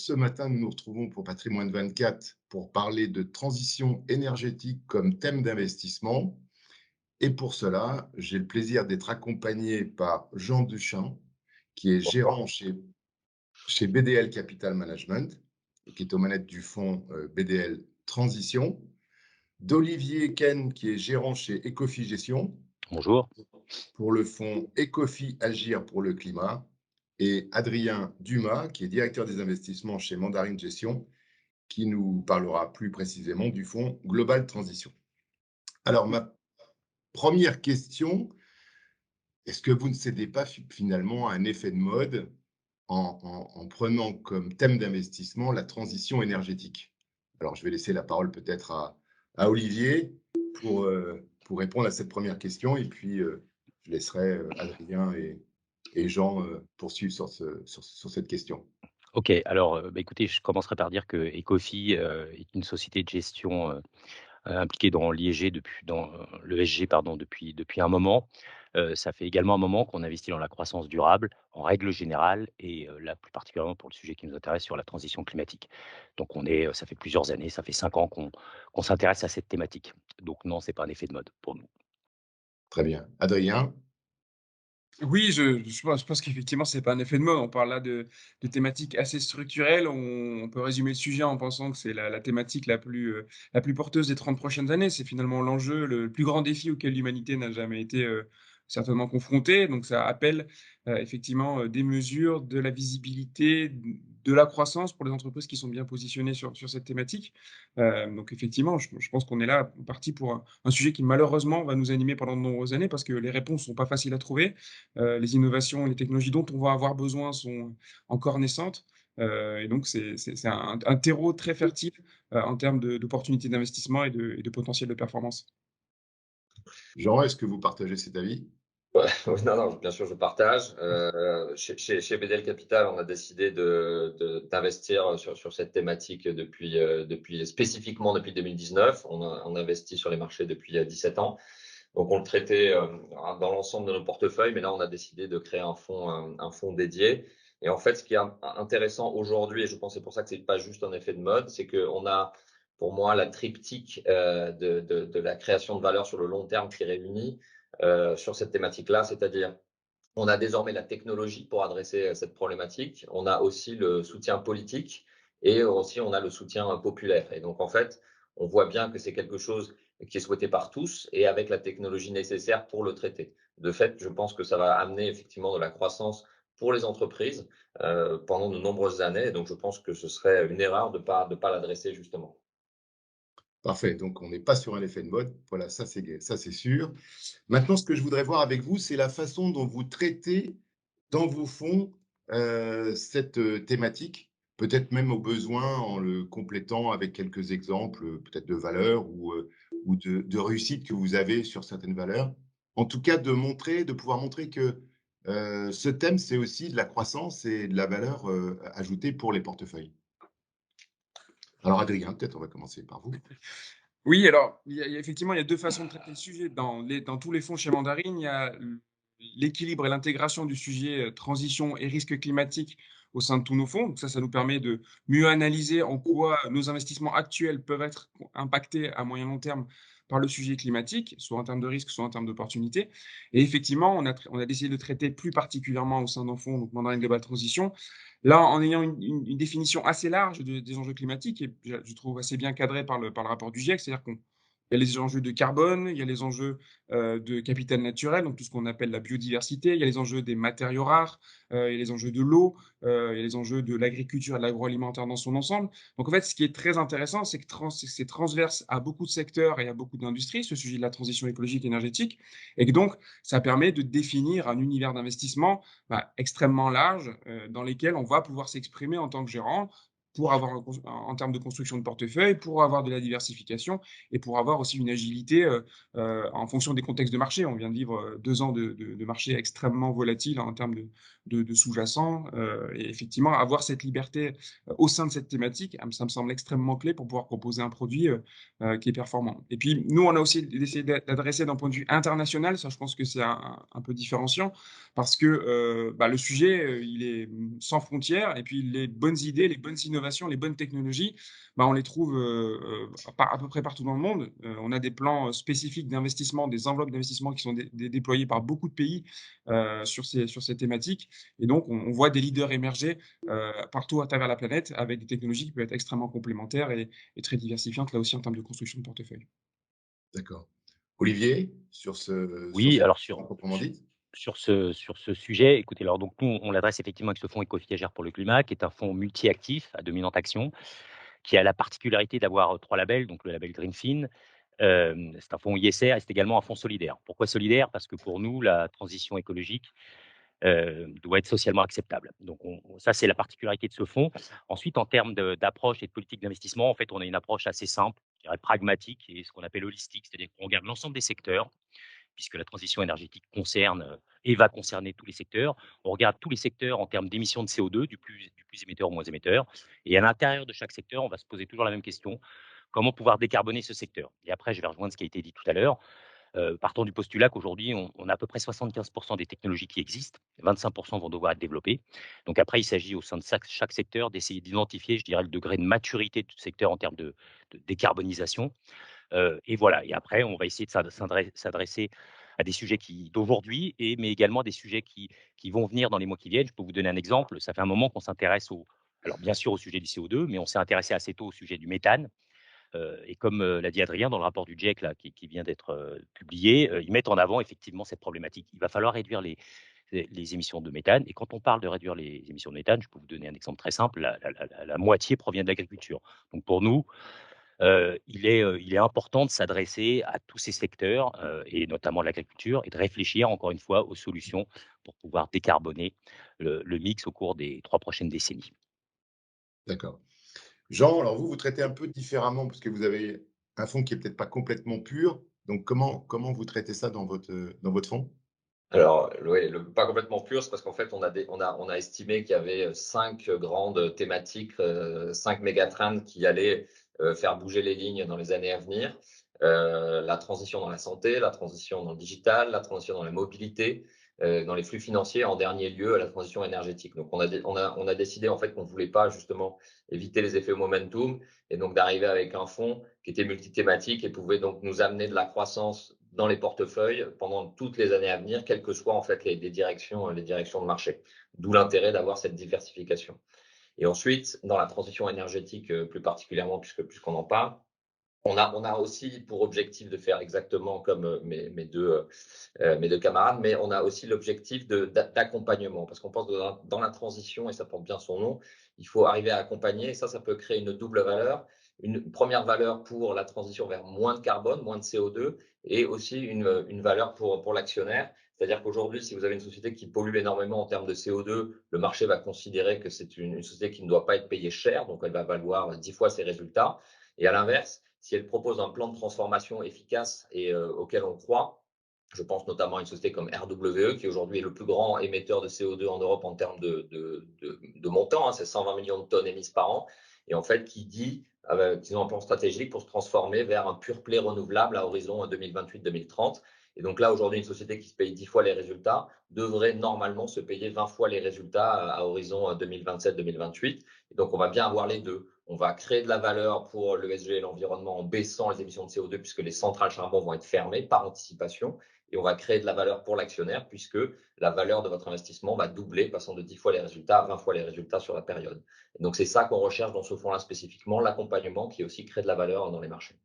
ce matin, nous nous retrouvons pour Patrimoine 24 pour parler de transition énergétique comme thème d'investissement. Et pour cela, j'ai le plaisir d'être accompagné par Jean Duchamp, qui est gérant chez BDL Capital Management et qui est aux manettes du fonds BDL Transition, d'Olivier Ken, qui est gérant chez Ecofi Gestion Bonjour. pour le fonds Ecofi Agir pour le climat, et Adrien Dumas, qui est directeur des investissements chez Mandarine Gestion, qui nous parlera plus précisément du fonds Global Transition. Alors, ma première question, est-ce que vous ne cédez pas finalement à un effet de mode en prenant comme thème d'investissement la transition énergétique? Alors, je vais laisser la parole peut-être à Olivier pour répondre à cette première question, et puis je laisserai Adrien et Jean poursuivre sur cette question. OK, alors, écoutez, je commencerai par dire que Ecofi, est une société de gestion, impliquée dans l'ISG dans l'ESG pardon, depuis un moment. Ça fait également un moment qu'on investit dans la croissance durable en règle générale et là, plus particulièrement pour le sujet qui nous intéresse sur la transition climatique. Donc ça fait plusieurs années, ça fait 5 ans qu'on s'intéresse à cette thématique. Donc non, c'est pas un effet de mode pour nous. Très bien. Adrien? Oui, je pense qu'effectivement, c'est pas un effet de mode. On parle là de thématiques assez structurelles. On peut résumer le sujet en pensant que c'est la thématique la plus porteuse des 30 prochaines années. C'est finalement l'enjeu, le plus grand défi auquel l'humanité n'a jamais été, certainement confrontée. Donc ça appelle, effectivement, des mesures, de la visibilité, de la croissance pour les entreprises qui sont bien positionnées sur cette thématique. Donc effectivement, je pense qu'on est là parti pour un sujet qui malheureusement va nous animer pendant de nombreuses années parce que les réponses sont pas faciles à trouver. Les innovations et les technologies dont on va avoir besoin sont encore naissantes, et donc c'est un terreau très fertile, en termes d'opportunités d'investissement et de potentiel de performance. Jean, est-ce que vous partagez cet avis? Ouais, oui, non, non, bien sûr, je partage. Chez BDL Capital, on a décidé d'investir sur cette thématique spécifiquement depuis 2019. On investit sur les marchés depuis 17 ans. Donc, on le traitait dans l'ensemble de nos portefeuilles, mais là, on a décidé de créer un fonds dédié. Et en fait, ce qui est intéressant aujourd'hui, et je pense que c'est pour ça que c'est pas juste un effet de mode, c'est qu'on a, pour moi, la triptyque de la création de valeur sur le long terme qui réunit sur cette thématique-là, c'est-à-dire on a désormais la technologie pour adresser cette problématique, on a aussi le soutien politique et aussi on a le soutien populaire. Et donc en fait, on voit bien que c'est quelque chose qui est souhaité par tous et avec la technologie nécessaire pour le traiter. De fait, je pense que ça va amener effectivement de la croissance pour les entreprises pendant de nombreuses années. Et donc je pense que ce serait une erreur de pas l'adresser justement. Parfait, donc on n'est pas sur un effet de mode. Voilà, ça c'est sûr. Maintenant, ce que je voudrais voir avec vous, c'est la façon dont vous traitez dans vos fonds cette thématique, peut-être même au besoin en le complétant avec quelques exemples, peut-être de valeurs ou de réussite que vous avez sur certaines valeurs. En tout cas, de pouvoir montrer que ce thème, c'est aussi de la croissance et de la valeur ajoutée pour les portefeuilles. Alors, Adrien, peut-être on va commencer par vous. Oui, alors, effectivement, il y a 2 façons de traiter le sujet. Dans tous les fonds chez Mandarine, il y a l'équilibre et l'intégration du sujet, transition et risque climatique au sein de tous nos fonds. Donc ça nous permet de mieux analyser en quoi nos investissements actuels peuvent être impactés à moyen long terme par le sujet climatique, soit en termes de risque, soit en termes d'opportunités. Et effectivement, on a décidé de traiter plus particulièrement au sein d'un fonds, donc Mandarine Global Transition, là, en ayant une définition assez large des enjeux climatiques et je trouve assez bien cadrée par le rapport du GIEC. C'est-à-dire qu'il y a les enjeux de carbone, il y a les enjeux de capital naturel, donc tout ce qu'on appelle la biodiversité, il y a les enjeux des matériaux rares, il y a les enjeux de l'eau, il y a les enjeux de l'agriculture et de l'agroalimentaire dans son ensemble. Donc en fait, ce qui est très intéressant, c'est que c'est transverse à beaucoup de secteurs et à beaucoup d'industries, ce sujet de la transition écologique et énergétique, et que donc ça permet de définir un univers d'investissement extrêmement large, dans lesquels on va pouvoir s'exprimer en tant que gérant, pour avoir en termes de construction de portefeuille, pour avoir de la diversification et pour avoir aussi une agilité en fonction des contextes de marché. On vient de vivre 2 ans de marché extrêmement volatile en termes de sous-jacents. Et effectivement, avoir cette liberté au sein de cette thématique, ça me semble extrêmement clé pour pouvoir proposer un produit qui est performant. Et puis, nous, on a aussi essayé d'adresser d'un point de vue international, ça je pense que c'est un peu différenciant, parce que le sujet, il est sans frontières, et puis les bonnes idées, les bonnes innovations, les bonnes technologies, on les trouve à peu près partout dans le monde. On a des plans spécifiques d'investissement, des enveloppes d'investissement qui sont déployées par beaucoup de pays sur ces thématiques. Et donc, on voit des leaders émerger partout à travers la planète avec des technologies qui peuvent être extrêmement complémentaires et très diversifiantes, là aussi, en termes de construction de portefeuille. D'accord. Olivier, sur Oui, cette alors question proprement dite? sur ce sujet, écoutez, alors donc nous, on l'adresse effectivement avec ce fonds Ecofi Agir pour le climat, qui est un fonds multi-actif à dominante action, qui a la particularité d'avoir 3 labels, donc le label Greenfin, c'est un fonds ISR et c'est également un fonds solidaire. Pourquoi solidaire? Parce que pour nous, la transition écologique doit être socialement acceptable. Donc ça, c'est la particularité de ce fonds. Ensuite, en termes d'approche et de politique d'investissement, en fait, on a une approche assez simple, je dirais pragmatique et ce qu'on appelle holistique, c'est-à-dire qu'on regarde l'ensemble des secteurs, puisque la transition énergétique concerne et va concerner tous les secteurs. On regarde tous les secteurs en termes d'émissions de CO2, du plus émetteur au moins émetteur. Et à l'intérieur de chaque secteur, on va se poser toujours la même question, comment pouvoir décarboner ce secteur? Et après, je vais rejoindre ce qui a été dit tout à l'heure. Partons du postulat qu'aujourd'hui, on a à peu près 75 des technologies qui existent, 25 vont devoir être développées. Donc après, il s'agit au sein de chaque secteur d'essayer d'identifier, je dirais, le degré de maturité de tout secteur en termes de décarbonisation. Et voilà, et après, on va essayer de s'adresser à des sujets d'aujourd'hui, mais également des sujets qui vont venir dans les mois qui viennent. Je peux vous donner un exemple. Ça fait un moment qu'on s'intéresse alors bien sûr au sujet du CO2, mais on s'est intéressé assez tôt au sujet du méthane. Et comme l'a dit Adrien dans le rapport du GIEC là, qui vient d'être publié, ils mettent en avant effectivement cette problématique. Il va falloir réduire les émissions de méthane. Et quand on parle de réduire les émissions de méthane, je peux vous donner un exemple très simple, la moitié provient de l'agriculture. Donc pour nous, il est important de s'adresser à tous ces secteurs, et notamment l'agriculture, et de réfléchir encore une fois aux solutions pour pouvoir décarboner le mix au cours des 3 prochaines décennies. D'accord. Jean, alors vous traitez un peu différemment parce que vous avez un fonds qui est peut-être pas complètement pur. Donc comment vous traitez ça dans votre fonds? Alors, oui, pas complètement pur, c'est parce qu'en fait, on a estimé qu'il y avait 5 grandes thématiques, 5 mégatrends qui allaient faire bouger les lignes dans les années à venir. La transition dans la santé, la transition dans le digital, la transition dans la mobilité, dans les flux financiers, en dernier lieu, la transition énergétique. Donc, on a décidé en fait qu'on ne voulait pas justement éviter les effets momentum et donc d'arriver avec un fonds qui était multithématique et pouvait donc nous amener de la croissance dans les portefeuilles pendant toutes les années à venir, quelles que soient en fait les directions de marché. D'où l'intérêt d'avoir cette diversification. Et ensuite, dans la transition énergétique plus particulièrement, puisqu'on en parle, on a aussi pour objectif de faire exactement comme mes deux camarades, mais on a aussi l'objectif d'accompagnement, parce qu'on pense que dans la transition, et ça porte bien son nom, il faut arriver à accompagner, et ça peut créer une double valeur. Une première valeur pour la transition vers moins de carbone, moins de CO2, et aussi une valeur pour l'actionnaire. C'est-à-dire qu'aujourd'hui, si vous avez une société qui pollue énormément en termes de CO2, le marché va considérer que c'est une société qui ne doit pas être payée cher, donc elle va valoir 10 fois ses résultats. Et à l'inverse, si elle propose un plan de transformation efficace et auquel on croit, je pense notamment à une société comme RWE, qui aujourd'hui est le plus grand émetteur de CO2 en Europe en termes de montant, c'est 120 millions de tonnes émises par an, et en fait qui dit qu'ils ont un plan stratégique pour se transformer vers un pure play renouvelable à horizon 2028-2030. Et donc là, aujourd'hui, une société qui se paye 10 fois les résultats devrait normalement se payer 20 fois les résultats à horizon 2027-2028. Et donc, on va bien avoir les deux. On va créer de la valeur pour l'ESG et l'environnement en baissant les émissions de CO2 puisque les centrales charbon vont être fermées par anticipation. Et on va créer de la valeur pour l'actionnaire puisque la valeur de votre investissement va doubler, passant de 10 fois les résultats à 20 fois les résultats sur la période. Et donc, c'est ça qu'on recherche dans ce fonds-là spécifiquement, l'accompagnement qui aussi crée de la valeur dans les marchés.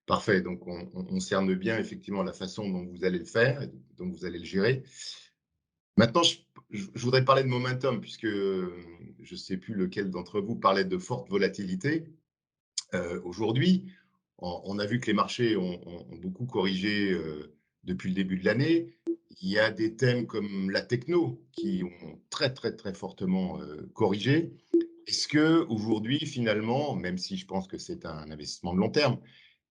Parfait. Donc on cerne bien effectivement la façon dont vous allez le faire et dont vous allez le gérer. Maintenant, je voudrais parler de momentum puisque je ne sais plus lequel d'entre vous parlait de forte volatilité. Aujourd'hui, on a vu que les marchés ont beaucoup corrigé depuis le début de l'année. Il y a des thèmes comme la techno qui ont très, très, très fortement corrigé. Est-ce qu'aujourd'hui, finalement, même si je pense que c'est un investissement de long terme,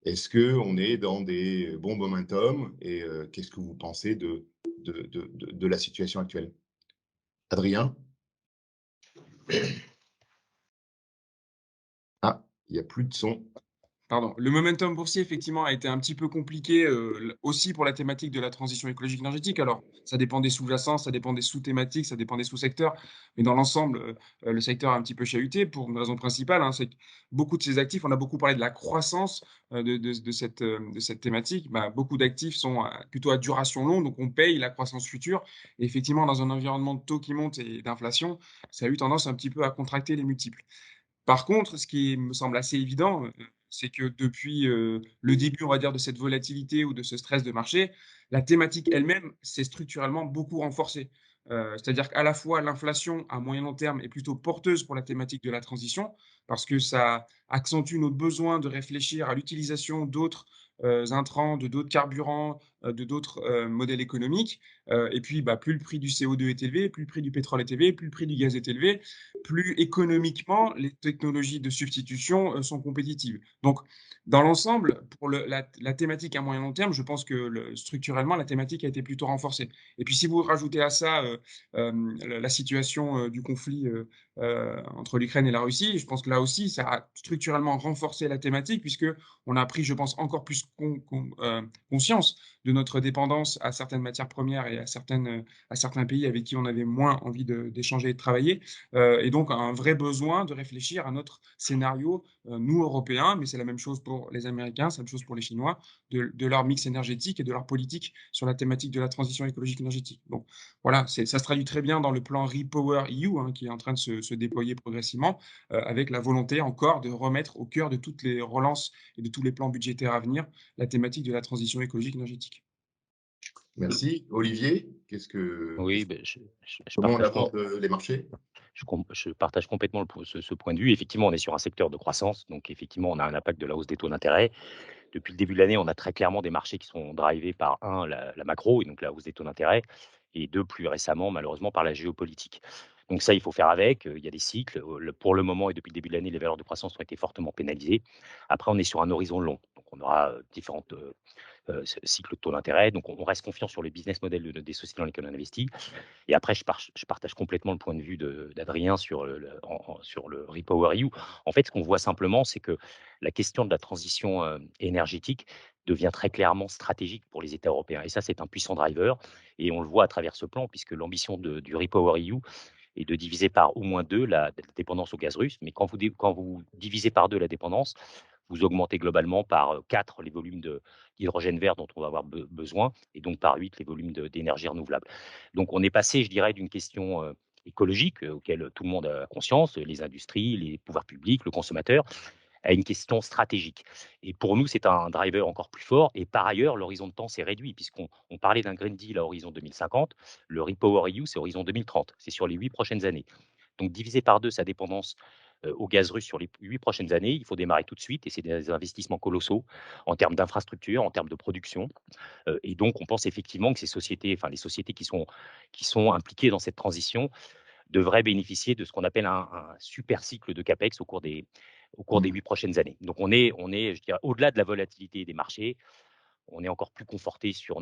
est-ce qu'on est dans des bons momentum et qu'est-ce que vous pensez de la situation actuelle? Adrien? Ah, il n'y a plus de son. Pardon. Le momentum boursier, effectivement, a été un petit peu compliqué, aussi pour la thématique de la transition écologique énergétique. Alors, ça dépend des sous-jacents, ça dépend des sous-thématiques, ça dépend des sous-secteurs, mais dans l'ensemble, le secteur a un petit peu chahuté pour une raison principale, hein, c'est que beaucoup de ces actifs, on a beaucoup parlé de la croissance, de cette thématique. Bah, beaucoup d'actifs sont plutôt à duration longue, donc on paye la croissance future. Et effectivement, dans un environnement de taux qui monte et d'inflation, ça a eu tendance un petit peu à contracter les multiples. Par contre, ce qui me semble assez évident, c'est que depuis, le début, on va dire, de cette volatilité ou de ce stress de marché, la thématique elle-même s'est structurellement beaucoup renforcée. C'est-à-dire qu'à la fois l'inflation à moyen long terme est plutôt porteuse pour la thématique de la transition, parce que ça accentue notre besoin de réfléchir à l'utilisation d'autres, intrants, de d'autres carburants, de d'autres, modèles économiques. Et puis, bah, plus le prix du CO2 est élevé, plus le prix du pétrole est élevé, plus le prix du gaz est élevé, plus économiquement les technologies de substitution, sont compétitives. Donc, dans l'ensemble, pour la thématique à moyen long terme, je pense que structurellement, la thématique a été plutôt renforcée. Et puis, si vous rajoutez à ça la situation du conflit entre l'Ukraine et la Russie, je pense que là aussi, ça a structurellement renforcé la thématique, puisqu'on a pris, je pense, encore plus conscience de notre dépendance à certaines matières premières et à certains pays avec qui on avait moins envie d'échanger et de travailler. Et donc un vrai besoin de réfléchir à notre scénario, nous Européens, mais c'est la même chose pour les Américains, c'est la même chose pour les Chinois, de leur mix énergétique et de leur politique sur la thématique de la transition écologique énergétique. Donc voilà, ça se traduit très bien dans le plan Repower EU, hein, qui est en train de se déployer progressivement, avec la volonté encore de remettre au cœur de toutes les relances et de tous les plans budgétaires à venir, la thématique de la transition écologique énergétique. Merci. Olivier, Oui, beh, je comment on partage aborde les marchés? je partage complètement ce point de vue. Effectivement, on est sur un secteur de croissance, donc effectivement, on a un impact de la hausse des taux d'intérêt. Depuis le début de l'année, on a très clairement des marchés qui sont drivés par, un, la macro et donc la hausse des taux d'intérêt et 2, plus récemment, malheureusement, par la géopolitique. Donc ça, il faut faire avec, il y a des cycles, pour le moment et depuis le début de l'année, les valeurs de croissance ont été fortement pénalisées. Après, on est sur un horizon long, donc on aura, différentes, cycles de taux d'intérêt, donc on reste confiant sur le business model des sociétés dans lesquelles on investit. Et après, je partage complètement le point de vue d'Adrien sur sur le Repower EU. En fait, ce qu'on voit simplement, c'est que la question de la transition énergétique devient très clairement stratégique pour les États européens. Et ça, c'est un puissant driver. Et on le voit à travers ce plan, puisque l'ambition du Repower EU est de diviser par au moins 2 la dépendance au gaz russe. Mais quand vous divisez par 2 la dépendance, vous augmentez globalement par 4 les volumes d'hydrogène vert dont on va avoir besoin, et donc par 8 les volumes d'énergie renouvelable. Donc on est passé, je dirais, d'une question écologique auquel tout le monde a conscience, les industries, les pouvoirs publics, le consommateur, à une question stratégique. Et pour nous, c'est un driver encore plus fort. Et par ailleurs, l'horizon de temps s'est réduit, puisqu'on parlait d'un Green Deal à horizon 2050. Le Repower EU, c'est horizon 2030. C'est sur les 8 prochaines années. Donc, diviser par 2 sa dépendance au gaz russe sur les 8 prochaines années, il faut démarrer tout de suite. Et c'est des investissements colossaux en termes d'infrastructure, en termes de production. Et donc, on pense effectivement que ces sociétés, enfin les sociétés qui sont impliquées dans cette transition, devraient bénéficier de ce qu'on appelle un super cycle de CAPEX au cours des Mmh. 8 prochaines années. Donc on est, je dirais, au-delà de la volatilité des marchés, on est encore plus conforté sur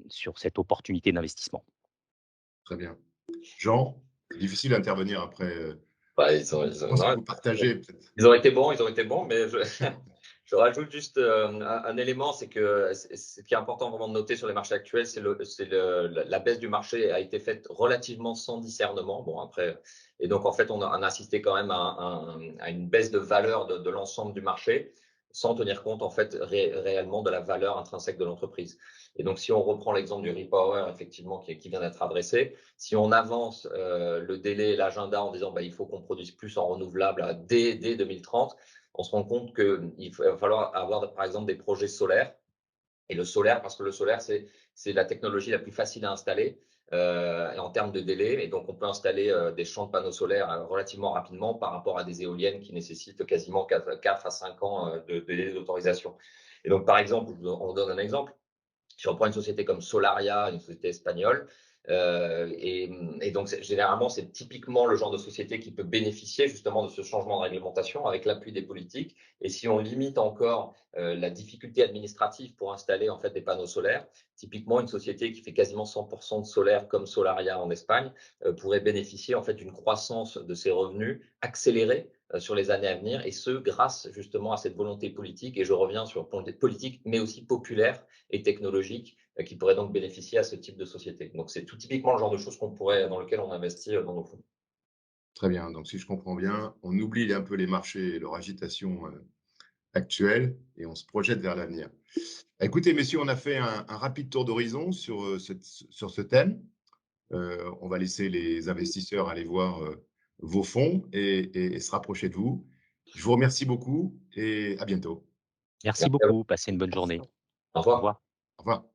sur cette opportunité d'investissement. Très bien. Jean, difficile d'intervenir après, Bah, je pense que vous partagez peut-être. ils ont été bons, mais je rajoute juste un élément, c'est que ce qui est important vraiment de noter sur les marchés actuels, la baisse du marché a été faite relativement sans discernement. Bon, après, et donc en fait, on a assisté quand même à une baisse de valeur de l'ensemble du marché, sans tenir compte en fait réellement de la valeur intrinsèque de l'entreprise. Et donc, si on reprend l'exemple du Repower, effectivement, qui vient d'être adressé, si on avance le délai et l'agenda en disant bah, il faut qu'on produise plus en renouvelable dès 2030, on se rend compte qu'il va falloir avoir, par exemple, des projets solaires. Et le solaire, parce que le solaire, c'est la technologie la plus facile à installer en termes de délai. Et donc, on peut installer des champs de panneaux solaires relativement rapidement par rapport à des éoliennes qui nécessitent quasiment 4 à 5 ans de délai d'autorisation. Et donc, par exemple, on donne un exemple. Si on prend une société comme Solaria, une société espagnole, Et donc, généralement, c'est typiquement le genre de société qui peut bénéficier justement de ce changement de réglementation avec l'appui des politiques. Et si on limite encore la difficulté administrative pour installer en fait des panneaux solaires, typiquement une société qui fait quasiment 100% de solaire comme Solaria en Espagne pourrait bénéficier en fait d'une croissance de ses revenus accélérée sur les années à venir, et ce grâce justement à cette volonté politique. Et je reviens sur volonté politique, mais aussi populaire et technologique, qui pourrait donc bénéficier à ce type de société. Donc c'est tout typiquement le genre de choses dans lequel on investit dans nos fonds. Très bien. Donc, si je comprends bien, on oublie un peu les marchés et leur agitation actuelle et on se projette vers l'avenir. Écoutez, messieurs, on a fait un rapide tour d'horizon sur ce thème. On va laisser les investisseurs aller voir vos fonds et se rapprocher de vous. Je vous remercie beaucoup et à bientôt. Merci Merci à vous. beaucoup, passez une bonne journée. Au Au revoir. revoir. Au revoir.